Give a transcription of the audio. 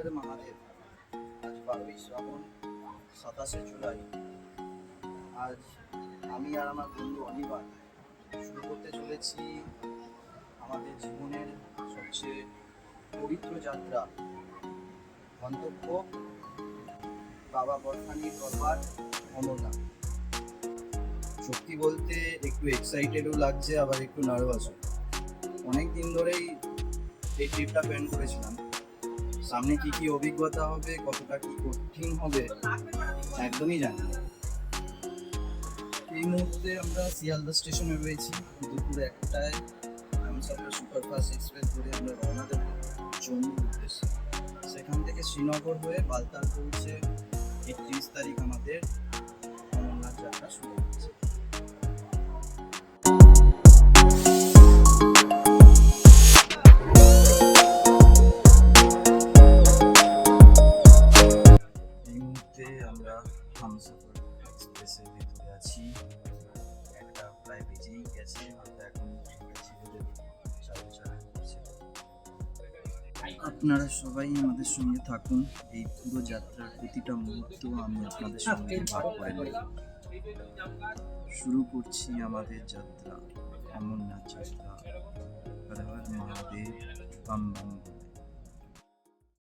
হর মহাদেব। আজ 12ই শ্রাবণ, 27শে জুলাই। আজ আমি আর আমার বন্ধু অনির্বাণ শুরু করতে চলেছি আমাদের জীবনের সবচেয়ে পবিত্র যাত্রা, গন্তব্য বাবা বরফানির দরবার অমরনাথ। সত্যি বলতে একটু এক্সাইটেডও লাগছে, আবার একটু নার্ভাসও। অনেক দিন ধরেই এই ট্রিপটা প্ল্যান করেছিলাম। সামনে কি কি অভিজ্ঞতা হবে, কতটা কি কঠিন হবে একদমই জানি না। এই মুহূর্তে আমরা শিয়ালদা স্টেশনে রয়েছি। দুপুর 1টায় আমসফর সুপারফাস্ট এক্সপ্রেস ধরে আমরা রওনা দেবো জম্মুর উদ্দেশ্যে। সেখান থেকে শ্রীনগর হয়ে বালতাল পৌঁছে 31 তারিখ আমাদের অমরনাথ যাত্রা শুরু হচ্ছে। এই মুহূর্তে আমরা আমসফর এক্সপ্রেসের ভিতরে আছি। 1টা প্রায় বেজেই গেছে, হয়তো এখন ছেড়ে দেবে, চালাচালি করছে। আপনারা সবাই আমাদের সঙ্গে থাকুন। এই পুরো যাত্রার প্রতিটা মুহূর্ত আমি আপনাদের সঙ্গে ভাগ করে নেব। শুরু করছি আমাদের যাত্রা, অমরনাথ যাত্রা। হর হর মহাদেব, বাম বাম।